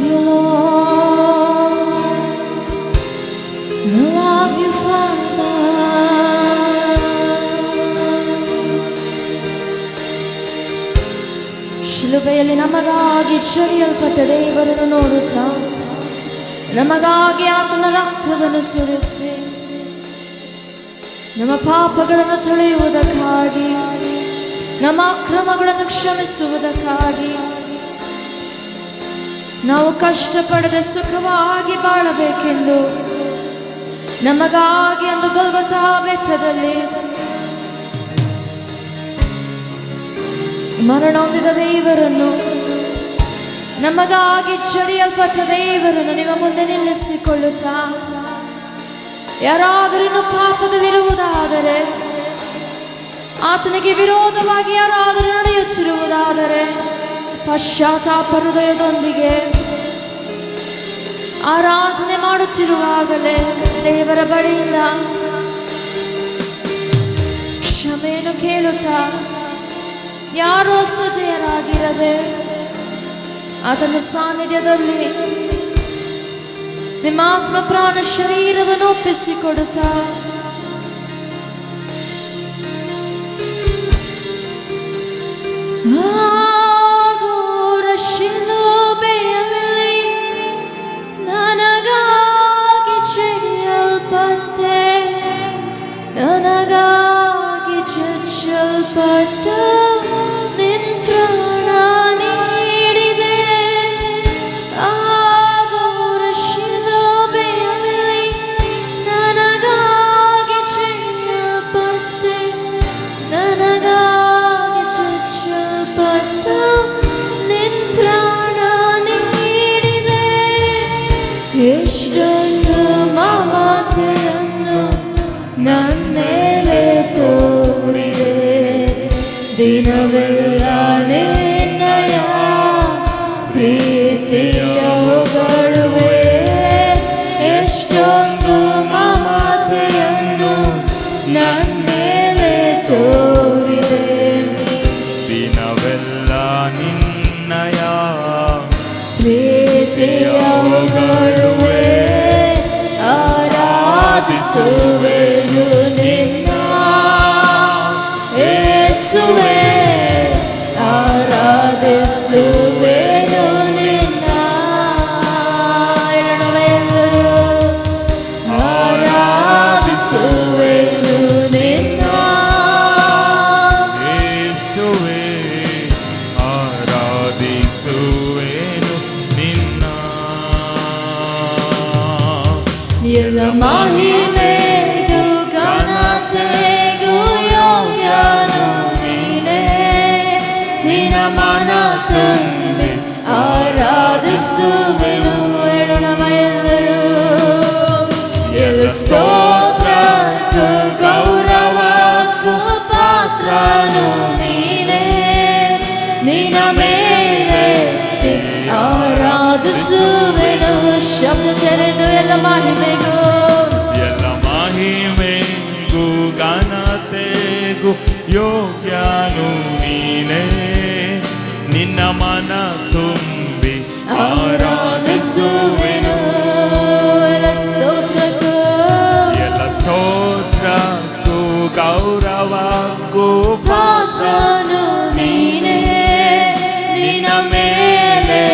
you, Lord. I love you, Father. ಶಿಲುಬೆಯಲ್ಲಿ ನಮಗಾಗಿ ಚರಿಯಲ್ಪಟ್ಟ ದೇವರನ್ನು ನೋಡುತ್ತಾ, ನಮಗಾಗಿ ಆತನ ರಕ್ತವನ್ನು ಸುರಿಸಿ ನಮ್ಮ ಪಾಪಗಳನ್ನು ತೊಳೆಯುವುದಕ್ಕಾಗಿ, ನಮ್ಮ ಅಕ್ರಮಗಳನ್ನು ಕ್ಷಮಿಸುವುದಕ್ಕಾಗಿ, ನಾವು ಕಷ್ಟಪಡದೆ ಸುಖವಾಗಿ ಬಾಳಬೇಕೆಂದು ನಮಗಾಗಿ ಒಂದು ಗೊಲ್ಗೊಥಾ ಬೆಟ್ಟದಲ್ಲಿ ಮರಣ ಹೊಂದಿದ ದೇವರನ್ನು, ನಮಗಾಗಿ ಚರಿಯಲ್ಪಟ್ಟ ದೇವರನ್ನು ನಿಮ್ಮ ಮುಂದೆ ನಿಲ್ಲಿಸಿಕೊಳ್ಳುತ್ತಾ, ಯಾರಾದರೂ ಇನ್ನು ಪಾಪದಲ್ಲಿರುವುದಾದರೆ, ಆತನಿಗೆ ವಿರೋಧವಾಗಿ ಯಾರಾದರೂ ನಡೆಯುತ್ತಿರುವುದಾದರೆ, ಪಶ್ಚಾತ್ತಾಪ ಹೃದಯದೊಂದಿಗೆ ಆರಾಧನೆ ಮಾಡುತ್ತಿರುವಾಗಲೇ ದೇವರ ಬಳಿಯಿಂದ ಕ್ಷಮೆಯನ್ನು ಕೇಳುತ್ತಾ, ಯಾರು ಅಸಹ್ಯರಾಗಿರದೆ ಆತನ ಸಾನ್ನಿಧ್ಯದಲ್ಲಿ ನಿಮ್ಮ ಆತ್ಮ ಪ್ರಾಣ ಶರೀರವನ್ನು ಒಪ್ಪಿಸಿಕೊಡುತ್ತಾ, ಶಿಲುಬೆಯಲ್ಲಿ ನನಗಾಗಿ ಚಡಿಯಲ್ಪಟ್ಟೆ, ನನಗಾಗಿ ಚಚ್ಚಲ್ಪಟ್ಟ ನಿನ್ ಪ್ರಾಣ ನೀಡಿದೆ. ಆಗೋರ ಶಿಲುಬೆಯಲ್ಲಿ ನನಗಾಗಿ ಚಡಿಯಲ್ಪಟ್ಟೆ, ನನಗಾಗಿ ಚಚ್ಚಲ್ಪಟ್ಟ ನಿನ್ ಪ್ರಾಣ ನೀಡಿದೆ. ಎಷ್ಟೊಂದು ಮಮತೆಯನ್ನು ನನ್ನ ಮೇಲೆ ತೋರಿದೆ, ದಿನವೆಲ್ಲ ನಿನ್ನಯ ಪ್ರೀತಿಯ ಹೊಗಳುವೆ. ಎಷ್ಟೊಂದು ಮಮತೆಯನ್ನು ನನ್ನ ಮೇಲೆ ತೋರಿದೆ, ದಿನವೆಲ್ಲ ನಿನ್ನಯ ಪ್ರೀತಿಯ ಹೊಗಳುವೆ. ಆರಾಧಿಸುವೆನು ನಿನ್ನ ಯೇಸುವೇ, ಆರಾಧಿಸುವೆನು ನಿನ್ನ. ಎಲ್ಲರೂ ಆರಾಧಿಸುವೆನು ನಿನ್ನ ಯೇಸುವೇ, ಆರಾಧಿಸುವೆನು ನಿನ್ನ. ಎಲ್ಲ ಮಹಿಮೆಗೂ ಘನತೆಗೂ ಯೋಗ್ಯನು ನೀನೇ, ನಿನ್ನ ಮನ ತುಂಬಿ ಆರಾಧಿಸುವೆನು. ಹೇಳೋಣವ ಎಲ್ಲರೂ. ಎಲ್ಲ ಸ್ತೋತ್ರಕ್ಕೂ ಗೌರವಕ್ಕೂ ಪಾತ್ರನು ನೀನೇ, ನಿನ್ನ ಮೇಲೆ ಆರಾಧಿಸುವೆನು. ಶಬ್ದ ತೆರೆದು ಎಲ್ಲ ಮಹಿಮೆಗೂ, ಎಲ್ಲ ಮಹಿಮೆಗೂ ಘನತೆಗೂ ಯೋಗ್ಯನು ನೀನೇ, ನಿನ್ನ ಮನ ತುಂಬಿ ಆರಾಧಿಸುವೆನು. ಎಲ್ಲ ಸ್ತೋತ್ರಕ್ಕೂ, ಎಲ್ಲ ಸ್ತೋತ್ರಕ್ಕೂ ಗೌರವಕ್ಕೂ ಪಾತ್ರನು ನೀನೇ, ನಿನ್ನ ಮೇಲೆ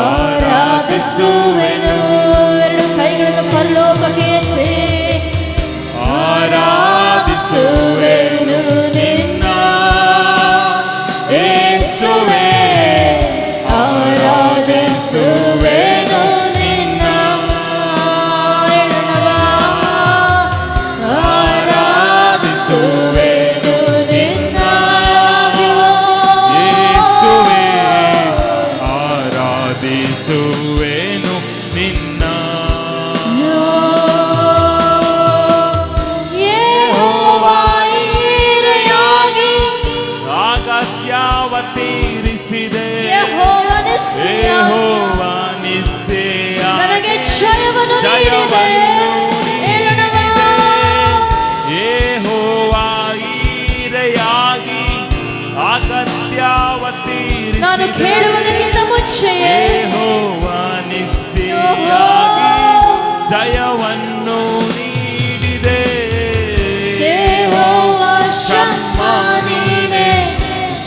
ಆರಾಧಿಸುವೆನು. ಎರಡು ಕೈಗಳನ್ನು ಪರಲೋಕಕ್ಕೆ ಎತ್ತಿ ಆರಾಧಿಸುವೆನು ನಿನ್ನ ಯೇಸುವೇ, ಆರಾಧಿಸುವೆನು ನಿನ್ನ. ಆರಾಧಿಸುವೆನು ನಿನ್ನ ಯೇಸುವೇ, ಆರಾಧಿಸುವೆನು ನಿನ್ನ. ಅಗತ್ಯವ ತೀರಿಸಿದೆ ಯೆಹೋವ ನಿಸ್ಸೆಯ, ನನಗೆ ಜಯವನ್ನು ನೀಡಿದೆ. ಹೇಳೋಣವ. ಯೆಹೋವ ಈರೆಯಾಗಿ ಅಗತ್ಯವ ತೀರಿಸಿದೆ. ನಾನು ಕೇಳುವುದಕ್ಕಿಂತ ಮುಂಚೆಯೇ ಯೆಹೋವ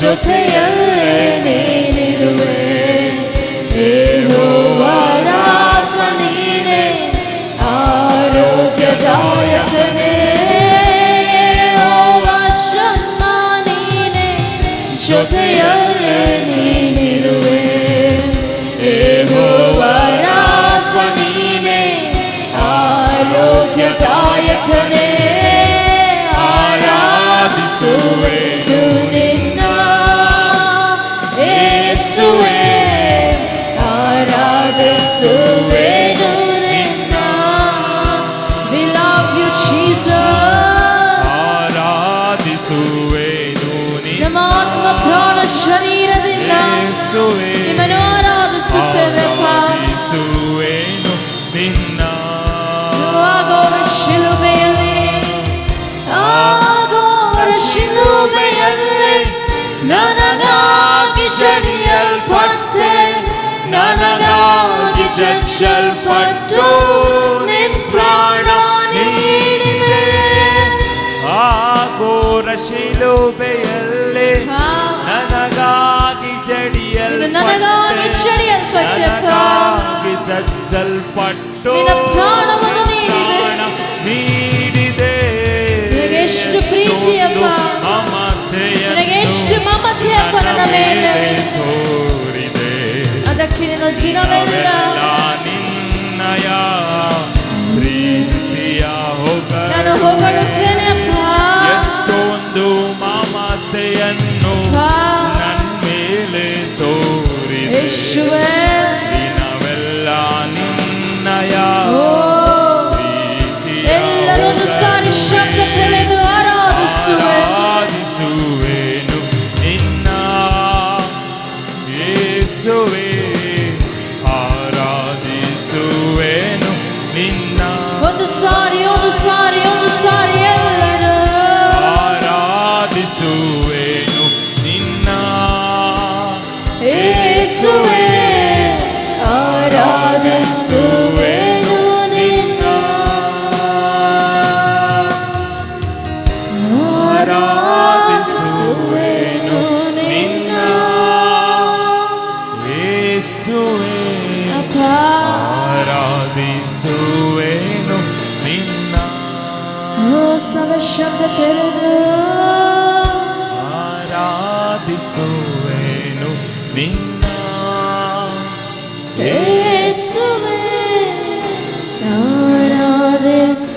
ಜೊತೆಯಲ್ಲೇ ನೀನಿರುವೆ. ಯೆಹೋವ ರಾಫ ನೀನೇ, ಆರೋಗ್ಯದಾಯಕನೇ. ಯೆಹೋವ ಶಮ್ಮ ನೀನೇ, ಜೊತೆಯಲ್ಲೇ ನೀನಿರುವೆ. ಯೆಹೋವ ರಾಫ ನೀನೇ, ಆರೋಗ್ಯದಾಯಕನೇ. ಆರಾಧಿಸುವೆನು ನಿನ್ನ ಯೇಸುವೇ, ಆರಾಧಿಸುವೆನು ನಿನ್ನ. We love you Jesus. ಆರಾಧಿಸುವೆನು ನಿನ್ನ ನಮ್ಮ ಆತ್ಮ ಪ್ರಾಣ ಶರೀರದಿಂದ ಯೇಸುವೇ, ನಿಮ್ಮನ್ನು ಆರಾಧಿಸುತ್ತೇವೆ. ಆರಾಧಿಸುವೆನು ನಿನ್ನ. ಆಗೋರ ಶಿಲುಬೆಯಲ್ಲಿ, ಆಗೋರ ಶಿಲುಬೆಯಲ್ಲಿ ನನಗಾಗಿ ಜಡಿಯಲ್ಪಟ್ಟೆ, ನನಗಾಗಿ ಚಚ್ಚಲ್ಪಟ್ಟು ನಿನ್ ಪ್ರಾಣ ನೀಡಿದೆ. ಆಗೋರ ಶಿಲುಬೆಯಲ್ಲಿ ನನಗಾಗಿ ನನಗಾಗಿ ಜಡಿಯಲ್ಪಟ್ಟೆಪ್ಪ, ನನಗಾಗಿ ಚಚ್ಚಲ್ಪಟ್ಟು ನಿನ್ನ ಪ್ರಾಣವನ್ನು ನೀಡಿದೆ. ನಿನಗೆ ಎಷ್ಟು ಪ್ರೀತಿಯಪ್ಪ, ನಿನಗೆ ಎಷ್ಟು ಮಮತೆಯಪ್ಪ ನನ್ನ ಮೇಲೆ ತೋರಿದೆ. ಅದಕ್ಕೆ ನಿನ್ನ ದಿನವೆಲ್ಲ ನಿನ್ನಯ ಪ್ರೀತಿಯ ನಾನು ಹೊಗಳುತ್ತೇನೆ ಅಪ್ಪ. ಎಷ್ಟೊಂದು ಮಮತೆಯನ್ನು ನನ್ನ ಮೇಲೆ ತೋರಿದೆ. ಯೇಸುವೇ, ದಿನವೆಲ್ಲ ನಿನ್ನಯ ಎಲ್ಲರೊಂದು ಸಾರಿ ಶಬ್ದ ತೆರೆದು ಆರಾಧಿಸುವೆನು ನಿನ್ನ ಯೇಸುವೇ, ಆರಾಧಿಸುವೆನು ನಿನ್ನ. ಒಂದು ಸಾರಿ ಎಲ್ಲರೂ ಆರಾಧಿಸುವೆನು ನಿನ್ನ ಯೇಸುವೇ, ಆರಾಧಿಸುವೆನು ನಿನ್ನ. ಆರಾಧಿಸುವೆನು ನಿನ್ನ ಯೇಸುವೇ, ಅಪ್ಪ. ಆರಾಧಿಸುವೆನು ನಿನ್ನ. ಸವ ಶಬ್ದ ತೆರೆದು ಆರಾಧಿಸುವೆನು ನಿನ್ನ ಯೇಸುವೇ,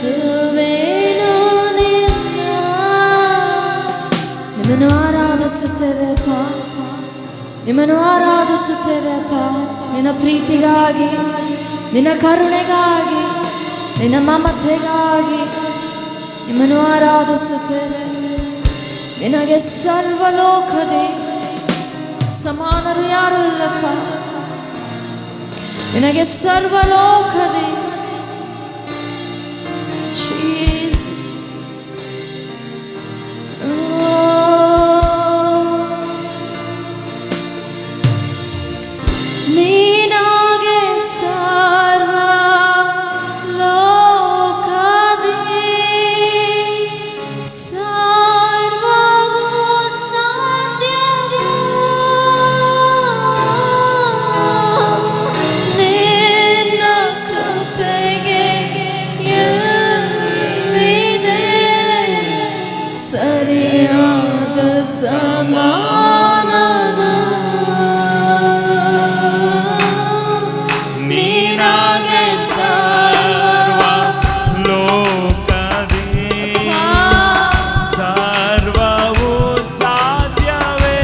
ಆರಾಧಿಸುವೆನು ನಿನ್ನ. ನಿಮ್ಮನ್ನು ಆರಾಧಿಸುತ್ತೇವೆಪ್ಪ, ನಿಮ್ಮನ್ನು ಆರಾಧಿಸುತ್ತೇವೆಪ್ಪ. ನಿನ್ನ ಪ್ರೀತಿಗಾಗಿ, ನಿನ್ನ ಕರುಣೆಗಾಗಿ, ನಿನ್ನ ಮಮತೆಗಾಗಿ ನಿಮ್ಮನ್ನು ಆರಾಧಿಸುತ್ತೇವೆ. ನಿನಗೆ ಸರ್ವಲೋಕದೇ ಸಮಾನರು ಯಾರು ಇಲ್ಲಪ್ಪ. ನಿನಗೆ ಸರ್ವಲೋಕದೇ ಜೀಸಸ್. ನೀನಾಗೆ ಸರ್ವ ಲೋಕದೇ ಸರ್ವವೂ ಸಾಧ್ಯವೋ. ನಿನ್ನ ಕೃಪೆಗೆ ಎಲ್ಲಿದೆ ಸರಿಯಾದ ಸಮಾನದ. ನೀನಾಗೆ ಸರ್ವ ಲೋಕದಿ ಸರ್ವವು ಸಾಧ್ಯವೇ.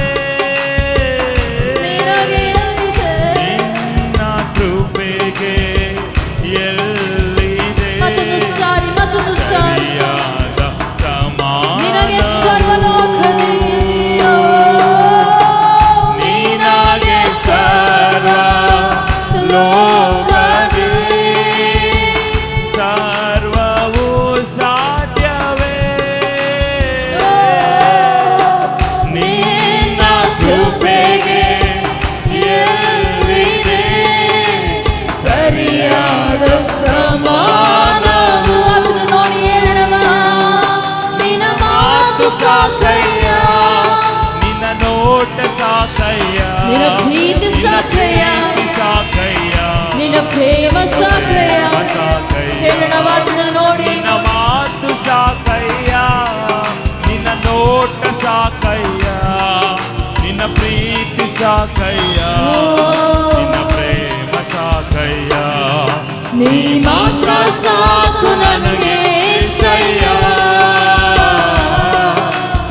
ನಿನಗೆ ಎಲ್ಲಿದೆ ನಿನ್ನ ಕೃಪೆಗೆ ಎಲ್ಲಿದೆ ಮತ್ತೊಂದು ಸಾರಿ ಸರಿಯಾದ ಸಮಾನ. ನಿನಗೆ ಸರ್ವಲೋಕದಿ ನಿನಗೆ ಸರ್ವ ಲೋಕದಿ ಸರ್ವವು ಸಾಧ್ಯವೇ. ನಿನ್ನ ಕೃಪೆಗೆ ಎಲ್ಲಿದೆ ಸರಿಯಾದ ಸಮಾನವು. ಅದನ್ನು ನೋಡಿ ಹೇಳೋಣ, ನಿನ್ನ ಮಾತು ಸಾಕಯ್ಯ, ನಿನ್ನ ನೋಟ ಸಾಕಯ್ಯ, ನಿನ್ನ ಪ್ರೀತಿ ಸಾಕಯ್ಯ, ಸಾಕಯ್ಯ, ನಿನ್ನ ಪ್ರೇಮ ಸಾಕಯ್ಯ. ಸಾಕಯ್ಯ, ಹೇಳೋಣ ವಾಚನ ನೋಡಿ. ನಿನ್ನ ಮಾತು ಸಾಕಯ್ಯ, ನಿನ್ನ ನೋಟ ಸಾಕಯ್ಯ, ನಿನ್ನ ಪ್ರೀತಿ ಸಾಕಯ್ಯ, ನಿನ್ನ ಪ್ರೇಮ ಸಾಕಯ್ಯ. ನೀ ಮಾತ್ರ ಸಾಕು ನನಗೆ యేసయ్య,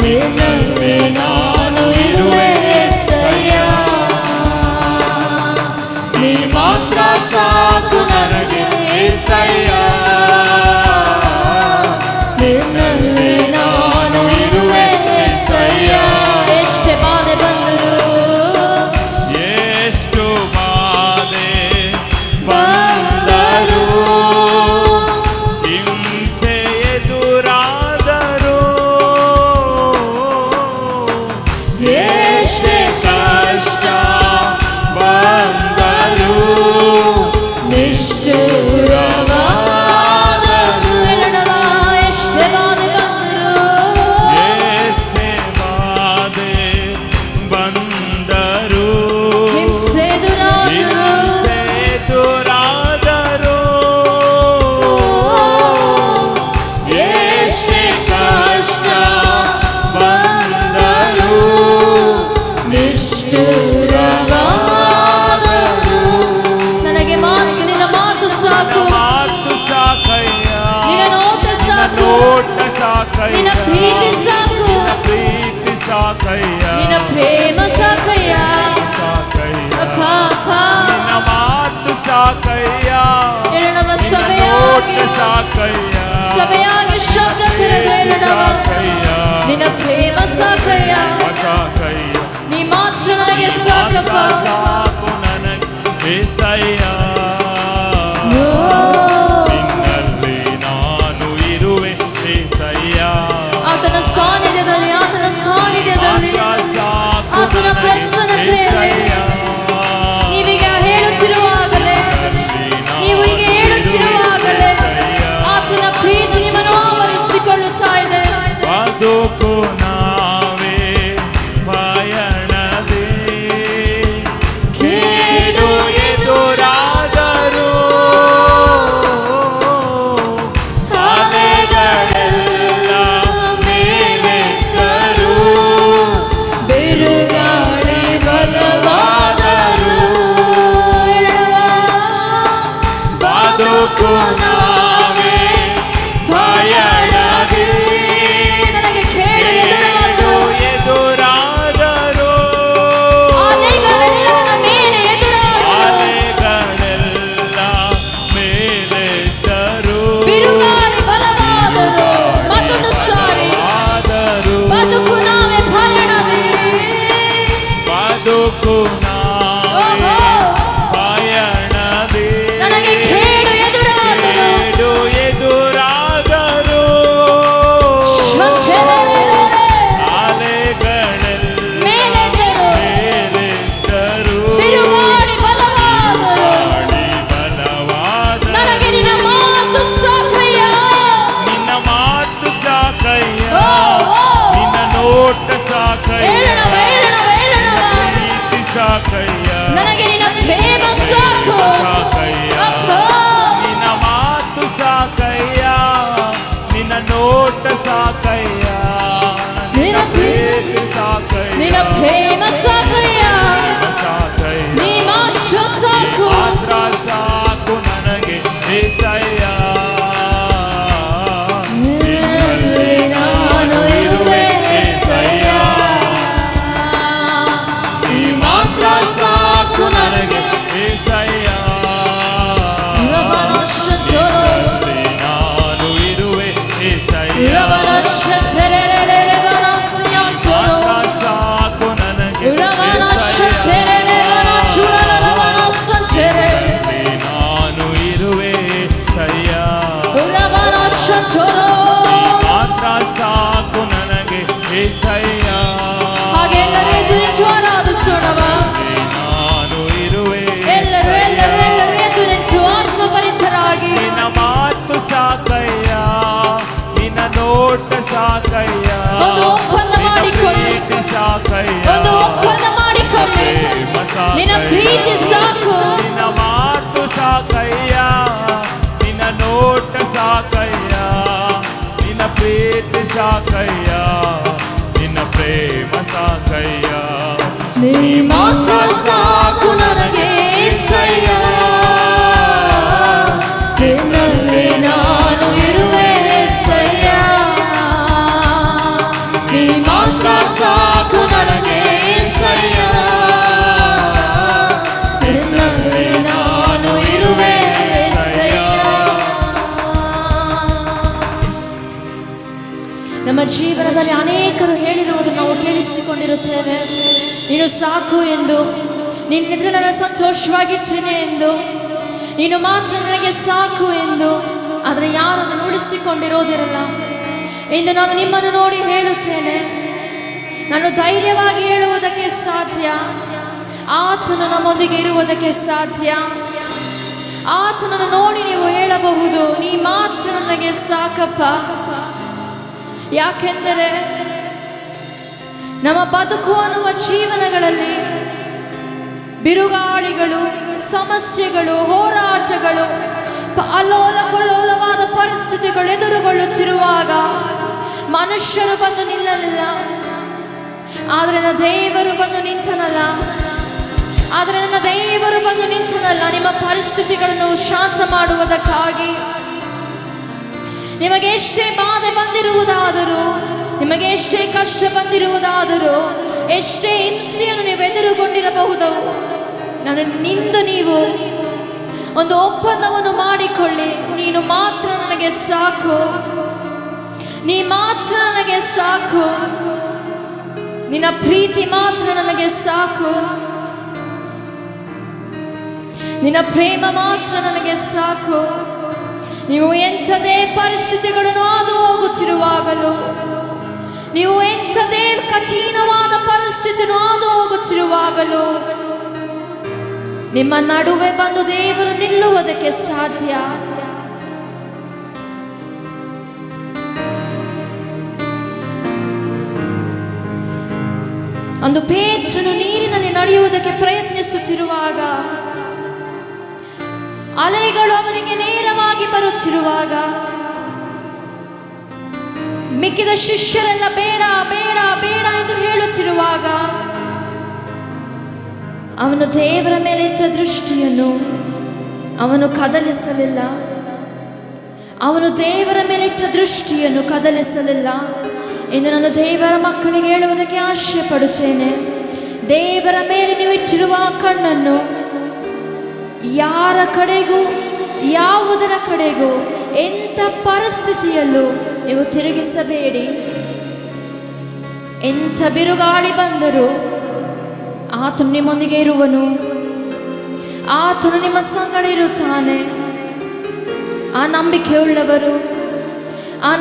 ನಿನ್ನಲ್ಲಿ ನಾನು ಇರುವೆ యేసయ్ಯ. ನೀ ಮಾತ್ರ ಸಾಕು ನನಗೆ యేసయ్య, ನಿನ್ನಲ್ಲಿ ನಾನು ಇರುವೆ యేసయ్ಯ. ಎಷ್ಟೇ ಬಾಧೆ ಬಂದರು, ಎಷ್ಟು ಬಾಧೆ ಬಂದರು, ಹಿಂಸೆ ಎದುರಾದರು, ಎಷ್ಟೇ ಕಷ್ಟ ಬಂದರು, ನಿಷ್ಠುರವಾದರು. ಹೇಳೋಣ, ಎಷ್ಟೇ ಬಾಧೆ ಬಂದರು, ಎಷ್ಟೇ ಬಾಧೆ ಬಂದರು, ಹಿಂಸೆ ಎದುರಾದರು, ಹಿಂಸೆ ಎದುರಾದರು, ಎಷ್ಟೇ ಕಷ್ಟ ಬಂದರು, ನಿಷ್ಠುರವಾದರು. ನನಗೆ ಮಾತು ನಿನ್ನ ಮಾತು ಸಾಕು, ಮಾತು ಸಾಕಯ್ಯ, ನಿನ್ನ ನೋಟ ಸಾಕು, ನೋಟ ಸಾಕಯ್ಯ, ನಿನ್ನ ಪ್ರೀತಿ ಸಾಕು, ಪ್ರೀತಿ ಸಾಕಯ್ಯ, ನಿನ್ನ ಪ್ರೇಮ ಸಾಕಯ್ಯ. ಸಾಕಯ್ಯ, ಅಪ್ಪ, ಅಪ್ಪ, ನಿನ್ನ ಮಾತು ಸಾಕಯ್ಯ, ಹೇಳೋಣ ನೋಟ ಸಭೆಯಾಗಿ, ಸಾಕಯ್ಯ, ಸಭೆಯಾಗಿ ಶಬ್ದ ತೆರೆದು ಹೇಳೋಣ, ಸಾಕಯ್ಯ, ನಿನ್ನ ಪ್ರೇಮ ಸಾಕಯ್ಯ, ಸಾಕಯ್ಯ, ನೀ ಮಾತ್ರ ನನಗೆ ಸಾಕಪ್ಪ. ಸಾಕು ನನಗೆ యేసయ్య, ನಿನ್ನಲ್ಲಿ ನಾನು ಇರುವೆ యేసయ్య. ಆತನ ಸಾನ್ನಿಧ್ಯದಲ್ಲಿ, ಆತನ ಸಾನ್ನಿಧ್ಯದಲ್ಲಿ, ಆತನ ಪ್ರಸನ್ನತೆಯಲ್ಲಿ ನೀವೀಗ ಹೇಳುತ್ತಿರುವಾಗಲೇ, ನೀವು ಈಗ ಹೇಳುತ್ತಿರುವಾಗಲೇ ಆತನ ಪ್ರೀತಿ ನಿಮ್ಮನ್ನು ಆವರಿಸಿಕೊಳ್ಳುತ್ತಾ ಇದೆ. ಬದುಕು ನಾವೇ ಪಯಣದೆ, ಕೇಡು ಎದುರಾದರು, ಅಲೆಗಳೆಲ್ಲ ಮೇಲೆದ್ದರು, ಬಿರುಗಾಳಿ ಬಲವಾದರು. ಬದುಕು ನಾವೇ ಪಯಣದೆ, ನನಗೆ ಕೇಡು ಎದುರಾದರು, ಎದುರಾದರು, ಅಲೆಗಳೆಲ್ಲ ನನ್ನ ಮೇಲೆ ಎದುರಾದರು, ಅಲೆಗಳೆಲ್ಲ ಮೇಲೆದ್ದರು, ಬಿರುಗಾಳಿ ಬಲವಾದರು. ಮತ್ತೊಂದು ಸಾರಿ, ಆದರು, ಬದುಕು ನಾವೇ ಪಯಣದೆ, ಬದುಕು ನಾವೇ ಪಯಣದೆ, ನನಗೆ ಕೇಡು ಎದುರಾದರು, ಕೇಡು ಎದುರಾದರು, ಅಲೆಗಳೆಲ್ಲ ಮೇಲೆದ್ದರು, ಮೇಲೆದ್ದರು, ಬಿರುಗಾಳಿ ಬಲವಾದರು. ಗಾಳಿ ಬಲವಾದರು. ನನಗೆ ನಿನ್ನ ಮಾತು ಸಾಕಯ್ಯ, ನಿನ್ನ ಮಾತು ಸಾಕಯ್ಯ, ಓ, ಓ. ನಿನ್ನ ನೋಟ ಸಾಕಯ್ಯ, ಹೇಳೋಣ, ಹೇಳೋಣ, ಹೇಳೋಣ. ಪ್ರೀತಿ ಸಾಕಯ್ಯ, ನನಗೆ ನಿನ್ನ ಪ್ರೇಮ ಸಾಕು ಸಾಕಯ್ಯ, ಅಪ್ಪ. ನಿನ್ನ ಮಾತು ಸಾಕಯ್ಯ, ನಿನ್ನ ನೋಟ ಸಾಕಯ್ಯ, ನಿನ್ನ ಪ್ರೀತಿ ಸಾಕಯ್ಯ, ನಿನ್ನ ಪ್ರೇಮ ಸಾಕಯ್ಯ, ಸಾಕಯ್ಯ, ನೀ ಮಾತ್ರ ಸಾಕು. ಮಾತ್ರ ಸಾಕು ನನಗೆ యేసయ్య, ನಿನ್ನಲ್ಲಿ ನಾನು ಇರುವೆ యేಸಯ್ಯ, ನೀ ಮಾತ್ರ ಸಾಕು ನನಗೆ. యేసయ్య, ರಮನಶ್ಚರೋ, ನಾನು ಇರುವೆ యేసయ్య, ರಮನಶ್ಚರೆರೆ ವನಸ್ಯಾಚರೋ, ಸಾಕು ನನಗೆ ರಮನಶ್ಚರೆರೆ ವನಶುಳರ ರಮನಸ್ಸಂಚರೆ, ನಾನು ಇರುವೆ యేసయ్య, ರಮನಶ್ಚರೋ. ಮಾತ್ರ ಸಾಕು ನನಗೆ యేసయ్య, ಹಾಗೆ ಎಲ್ಲರೂ ಎದ್ದು ನಿಂತು ಆರಾಧಿಸೋಣವ. ನಾನು ಇರುವೆ, ಎಲ್ಲರೂ ಎಲ್ಲರೂ ಎಲ್ಲರೂ ಎದ್ದು ನಿಂತು ಆತ್ಮಪರಿಚರಾಗಿ ನಿನ್ನ ಮಾತು ಸಾಕಯ್ಯ, ನಿನ್ನ ನೋಟ ಸಾಕಯ್ಯ, ಒಂದು ಒಪ್ಪಂದ ಮಾಡಿಕೊಳ್ಳಿ, ಪ್ರೀತಿ ಸಾಕಯ್ಯ, ಒಂದು ನಿನ್ನ ಪ್ರೀತಿ ಸಾಕು, ನಿನ್ನ ಮಾತು ಸಾಕಯ್ಯ, ನಿನ್ನ ನೋಟ ಸಾಕಯ್ಯ, ನಿನ್ನ ಪ್ರೀತಿ ಸಾಕಯ್ಯ, ನಿನ್ನ ಪ್ರೇಮ ಸಾಕಯ್ಯ. ನೀ ಮಾತ್ರ ಸಾಕು ನನಗೆ ಸಯ್ಯ, ನಿನ್ನಲ್ಲಿ ನಾನು ಇರುವೆ ಸಯ್ಯ. ನೀ ಮಾತ್ರ ಸಾಕು ನನಗೆ ಸಯ್ಯ, ನಿನ್ನಲ್ಲಿ ನಾನು ಇರುವೆ ಸಯ್ಯ. ನಮ್ಮ ಜೀವನದಲ್ಲಿ ಅನೇಕರು ಹೇಳಿರುವುದನ್ನು ನಾವು ಕೇಳಿಸಿಕೊಂಡಿರುತ್ತೇವೆ. ನೀನು ಸಾಕು ಎಂದು, ನಿನ್ನೆದುರು ನಾನು ಸಂತೋಷವಾಗಿರ್ತೀನಿ ಎಂದು, ನೀನು ಮಾತ್ರ ನನಗೆ ಸಾಕು ಎಂದು. ಆದರೆ ಯಾರು ಅದನ್ನು ಉಳಿಸಿಕೊಂಡಿರೋದಿರಲ್ಲ. ಇಂದು ನಾನು ನಿಮ್ಮನ್ನು ನೋಡಿ ಹೇಳುತ್ತೇನೆ, ನಾನು ಧೈರ್ಯವಾಗಿ ಹೇಳುವುದಕ್ಕೆ ಸಾಧ್ಯ, ಆತನು ನಮ್ಮೊಂದಿಗೆ ಇರುವುದಕ್ಕೆ ಸಾಧ್ಯ. ಆತನನ್ನು ನೋಡಿ ನೀವು ಹೇಳಬಹುದು, ನೀ ಮಾತ್ರ ನನಗೆ ಸಾಕಪ್ಪ. ಯಾಕೆಂದರೆ ನಮ್ಮ ಬದುಕು ಅನ್ನುವ ಜೀವನಗಳಲ್ಲಿ ಬಿರುಗಾಳಿಗಳು, ಸಮಸ್ಯೆಗಳು, ಹೋರಾಟಗಳು, ಅಲ್ಲೋಲಕಲ್ಲೋಲವಾದ ಪರಿಸ್ಥಿತಿಗಳು ಎದುರುಗೊಳ್ಳುತ್ತಿರುವಾಗ ಮನುಷ್ಯರು ಬಂದು ನಿಲ್ಲಲಿಲ್ಲ, ಆದರೆ ನನ್ನ ದೇವರು ಬಂದು ನಿಂತನಲ್ಲ. ಆದರೆ ನನ್ನ ದೇವರು ಬಂದು ನಿಂತನಲ್ಲ ನಿಮ್ಮ ಪರಿಸ್ಥಿತಿಗಳನ್ನು ಶಾಂತ ಮಾಡುವುದಕ್ಕಾಗಿ. ನಿಮಗೆ ಎಷ್ಟೇ ಬಾಧೆ ಬಂದಿರುವುದಾದರೂ, ನಿಮಗೆ ಎಷ್ಟೇ ಕಷ್ಟ ಬಂದಿರುವುದಾದರೂ, ಎಷ್ಟೇ ಹಿಂಸೆಯನ್ನು ನೀವು ಎದುರುಗೊಂಡಿರಬಹುದು, ನಿಂದು ನೀವು ಒಂದು ಒಪ್ಪಂದವನ್ನು ಮಾಡಿಕೊಳ್ಳಿ. ನೀನು ಮಾತ್ರ ನನಗೆ ಸಾಕು, ನೀ ಮಾತ್ರ ನನಗೆ ಸಾಕು, ನಿನ್ನ ಪ್ರೀತಿ ಮಾತ್ರ ನನಗೆ ಸಾಕು, ನಿನ್ನ ಪ್ರೇಮ ಮಾತ್ರ ನನಗೆ ಸಾಕು. ನೀವು ಎಂಥದೇ ಪರಿಸ್ಥಿತಿಗಳನ್ನು ಹಾದು ಹೋಗುತ್ತಿರುವಾಗಲೂ, ನೀವು ಎಂಥದೇ ಕಠಿಣವಾದ ಪರಿಸ್ಥಿತಿಯನ್ನು ಹಾದು ಹೋಗುತ್ತಿರುವಾಗಲೂ ನಿಮ್ಮ ನಡುವೆ ಬಂದು ದೇವರು ನಿಲ್ಲುವುದಕ್ಕೆ ಸಾಧ್ಯ. ಒಂದು ಪೇತ್ರನು ನೀರಿನಲ್ಲಿ ನಡೆಯುವುದಕ್ಕೆ ಪ್ರಯತ್ನಿಸುತ್ತಿರುವಾಗ, ಅಲೆಗಳು ಅವನಿಗೆ ನೇರವಾಗಿ ಬರುತ್ತಿರುವಾಗ, ಮಿಕ್ಕಿದ ಶಿಷ್ಯರೆಲ್ಲ ಬೇಡ ಬೇಡ ಬೇಡ ಎಂದು ಹೇಳುತ್ತಿರುವಾಗ, ಅವನು ದೇವರ ಮೇಲೆ ಇಟ್ಟ ದೃಷ್ಟಿಯನ್ನು ಅವನು ಕದಲಿಸಲಿಲ್ಲ. ಅವನು ದೇವರ ಮೇಲೆ ಇಟ್ಟ ದೃಷ್ಟಿಯನ್ನು ಕದಲಿಸಲಿಲ್ಲ. ಇನ್ನು ನಾನು ದೇವರ ಮಕ್ಕಳಿಗೆ ಹೇಳುವುದಕ್ಕೆ ಆಶೆ ಪಡುತ್ತೇನೆ, ದೇವರ ಮೇಲೆ ನೀವು ಇಟ್ಟಿರುವ ಕಣ್ಣನ್ನು ಯಾರ ಕಡೆಗೂ, ಯಾವುದರ ಕಡೆಗೂ, ಎಂಥ ಪರಿಸ್ಥಿತಿಯಲ್ಲೂ ನೀವು ತಿರುಗಿಸಬೇಡಿ. ಎಂಥ ಬಿರುಗಾಳಿ ಬಂದರೂ ಆತನು ನಿಮ್ಮೊಂದಿಗೆ ಇರುವನು, ಆತನು ನಿಮ್ಮ ಸಂಗಡ ಇರುತ್ತಾನೆ. ಆ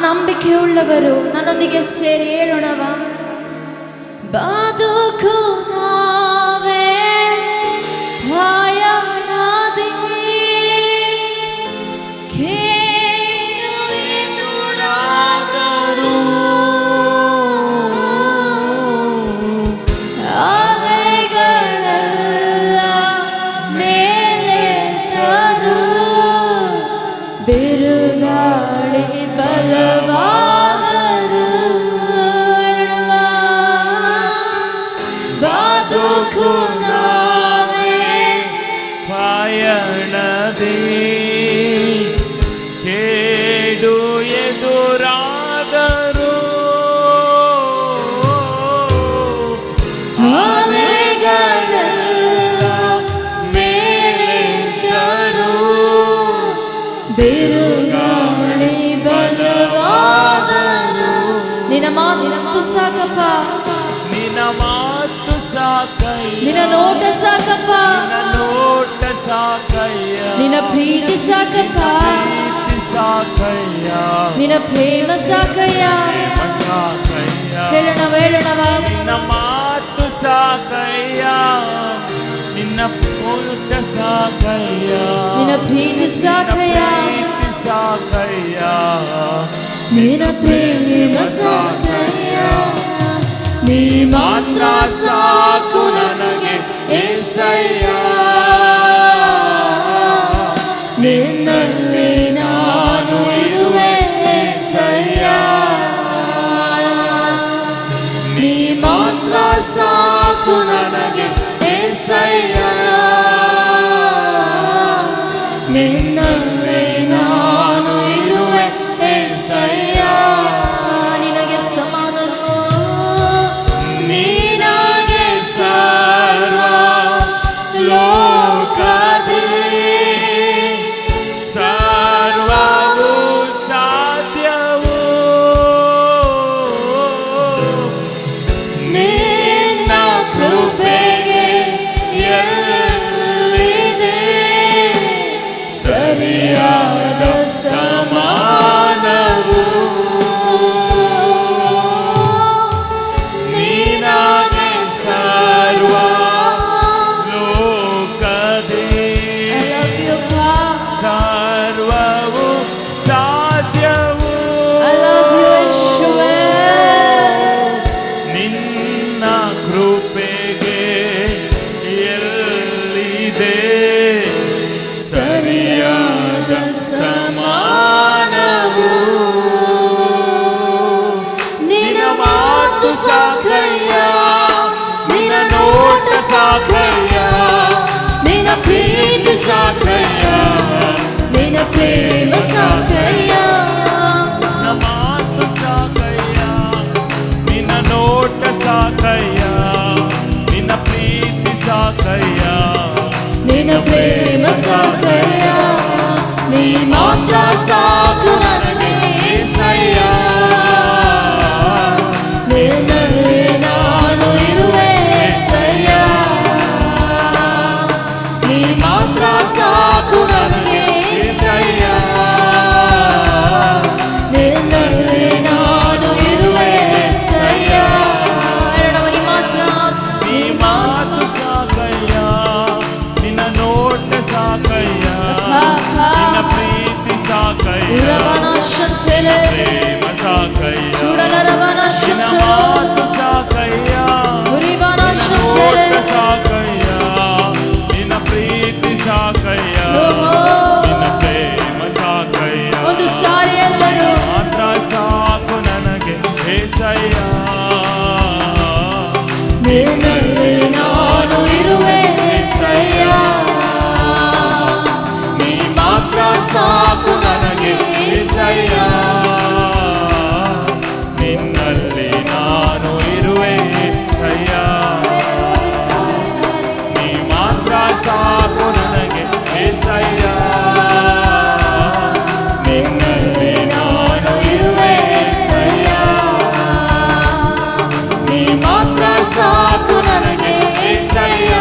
ನಂಬಿಕೆಯುಳ್ಳವರು ನನ್ನೊಂದಿಗೆ ಸೇರಿ ಹೇಳೋಣವ. ಬದುಕು ನಾವೇ ಭಯನದಿ, ಕೇಡು ಎದುರಾದರೂ, ಅಲೆಗಳೆಲ್ಲ ಮೇಲೆದ್ದರೂ, ಬಿರುಗಾಳಿ ಬಲವಾದರೂ, ಬದುಕು ನಾವೇ ಪಯಣದಿ, ಕೇಡು ಎದುರಾದರೂ, ಅಲೆಗಳೆಲ್ಲ ಮೇಲೆದ್ದರೂ, ಬಿರುಗಾಳಿ ಬಲವಾದರೂ. ನಿನ್ನ ಮಾತು ಸಾಕಪ್ಪ, ನಿನ್ನ ಮಾತು ಸಾಕಯ್ಯ, ನಿನ್ನ ನೋಟ ಸಾಕಪ್ಪ, ನಿನ್ನ ನೋಟ ಸಾಕಯ್ಯ, ನಿನ್ನ ಪ್ರೀತಿ ಸಾಕಪ್ಪ, ಪ್ರೀತಿ ಸಾಕಯ್ಯ, ನಿನ್ನ ಪ್ರೇಮ ಸಾಕಯ್ಯ. ಸಾಕಯ್ಯ, ಹೇಳೋಣವ. ನಿನ್ನ ಮಾತು ಸಾಕಯ್ಯ, ನಿನ್ನ ನೋಟ ಸಾಕಯ್ಯ, ನಿನ್ನ ಪ್ರೀತಿ ಸಾಕಯ್ಯ, ಪ್ರೀತಿ ಸಾಕಯ್ಯ, ನಿನ್ನ ಪ್ರೇಮ ಸಾಕಯ್ಯ, ನೀ ಮಾತ್ರ ಸಾಕು ನನಗೆ యేసయ్య ನಿನ್ನಲ್ಲಿ ನಾನು ಇರುವೆ యేసయ్య ನೀ ಮಾತ್ರ ಸಾಕು ನನಗೆ యేసయ్య ನಿನ್ನಲ್ಲಿ ನಾನು ಇರುವೆ యేసయ్ಯ ನಿನಗೆ ಸಮಾನನು ನಿನಗೆ ಸರ್ವ ಲೋಕದಲ್ಲಿ ಸರ್ವವು ಸಾಧ್ಯವು ನಿನ್ನ ಕೃಪೆಗೆ ಎಲ್ಲಿದೆ ಸರಿಯಾದ ಸಮಾನವು ನಿನಗೆ ಸರ್ವ ಲೋಕದಿ I love you, God. ಸರ್ವವು ಸಾಧ್ಯವು I love you, ಯೇಸುವೇ. ನಿನ್ನ ಕೃಪೆಗೆ ಎಲ್ಲಿದೆ ಸರಿಯಾದ ಸಮಾನವು ನಿನ್ನ ಮಾತು ಸಾಕಯ್ಯ ನಿನ್ನ ನೋಟ ಸಾಕಯ್ಯ ನಿನ್ನ ಪ್ರೀತಿ ಸಾಕಯ್ಯ ನಿನ್ನ ಪ್ರೇಮ ಸಾಕಯ್ಯ ನಿನ್ನ ಮಾತು ಸಾಕಯ್ಯ ನಿನ್ನ ನೋಟ ಸಾಕಯ್ಯ ನಿನ್ನ ಪ್ರೀತಿ ಸಾಕಯ್ಯ ನಿನ್ನ ಪ್ರೇಮ ಸಾಕಯ್ಯ ನೀ ಮಾತ್ರ ಸಾಕು ನನಗೆ యేసయ్య ನಿನ್ನಲ್ಲಿ ನಾನು ಇರುವೆ యేಸయ్య ನೀ ಮಾತ್ರ ಸಾಕು ನನಗೆ యేసయ్య ನಿನ್ನಲ್ಲಿ ನಾನು ಇರುವೆ యేಸయ్ಯ ಎರಡವನಿ ಮಾತ್ರ ನೀ ಮಾತು ಸಾಕಯ್ಯ ನಿನ್ನ ನೋಟ ಸಾಕಯ್ಯ ನಿನ್ನ ಪ್ರೀತಿ ಸಾಕಯ್ಯ ಉರಬನ ಶಂಚಲೆ ಪ್ರೇಮ ಸಾಕಯ್ಯ ಸುಡಲರಬನ ನಿನ್ನ ಶಂಚಲೆ ಮಾತು ಸಾಕಯ್ಯ ಉರಿಬನ ನೋಟ ಶಂಚಲೆ ಸಾಕಯ್ಯ ನಿನ್ನ ಪ್ರೀತಿ ಸಾಕಯ್ಯ ನಿನ್ನ ಪ್ರೇಮ ಸಾಕಯ್ಯ ಒಂದು ಸಾರಿ ಎಲ್ಲರೂ ಮಾತ್ರ ಸಾಕು ನನಗೆ యేసయ్య ನಿನ್ನಲ್ಲಿ ನಾನು ಇರುವೆ యేಸయ్య ನೀ ಮಾತ್ರ ಸಾಕು ನನಗೆ యేಸయ్య ನಿನ್ನಲ್ಲಿ ನಾನು ಇರುವೆ యేసయ్య ನೀ ಮಾತ್ರ ಸಾಕು ನನಗೆ యేసయ్య ನಿನ್ನಲ್ಲಿ ನಾನು ಇರುವೆ యేಸయ్య ನೀ ಮಾತ್ರ ಸಾಕು ನನಗೆ యేಸయ్ಯ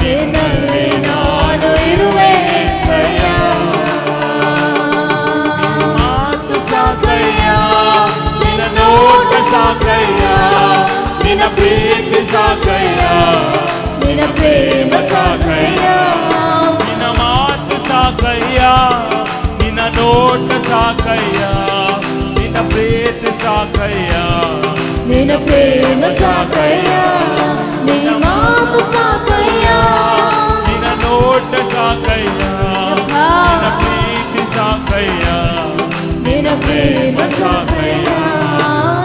ನಿನ್ನಲ್ಲಿ ನಾನು ಇರುವೆ యేಸయ్ಯ ಮಾತು ಸಾಕಯ್ಯ ನಿನ್ನ ನೋಟ ಸಾಕಯ್ಯ ನಿನ್ನ ಪ್ರೀತಿ ಸಾಕಯ್ಯ ನಿನ್ನ ಪ್ರೇಮ ಸಾಕಯ್ಯ ನಿನ್ನ ಮಾತು ಸಾಕಯ್ಯ ನಿನ್ನ ನೋಟ ಸಾಕಯ್ಯ ನಿನ್ನ ಪ್ರೀತಿ ಸಾಕಯ್ಯ ನಿನ್ನ ಪ್ರೇಮ ಸಾಕಯ್ಯ ನೀ ಮಾತು ಸಾಕಯ್ಯ ನಿನ್ನ ನೋಟ ಸಾಕಯ್ಯ ನಿನ್ನ ಪ್ರೀತಿ ಸಾಕಯ್ಯ ನಿನ್ನ ಪ್ರೇಮ ಸಾಕಯ್ಯ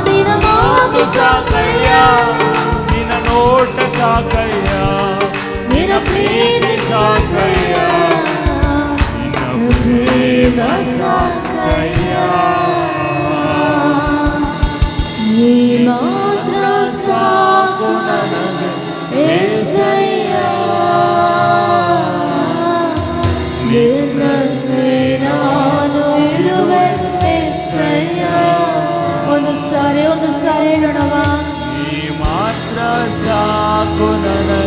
ನಿನ್ನ ಮಾತು ಸಾಕಯ್ಯ ನಿನ್ನ ನೋಟ ಸಾಕಯ್ಯ ನಿನ್ನ ಪ್ರೀತಿ ಸಾಕಯ್ಯ ನಿನ್ನ ಪ್ರೇಮ ಸಾಕಯ್ಯ ನೀ ಮಾತ್ರ ಸಾಕು ನನಗೆ యేಸయ్య ನಿನ್ನಲ್ಲಿ ನಾನು ಇರುವೆ యేಸయ్య ಒಂದು ಸಾರಿ ನೋಡವಾ ನೀ ಮಾತ್ರ ಸಾಕು ನನಗೆ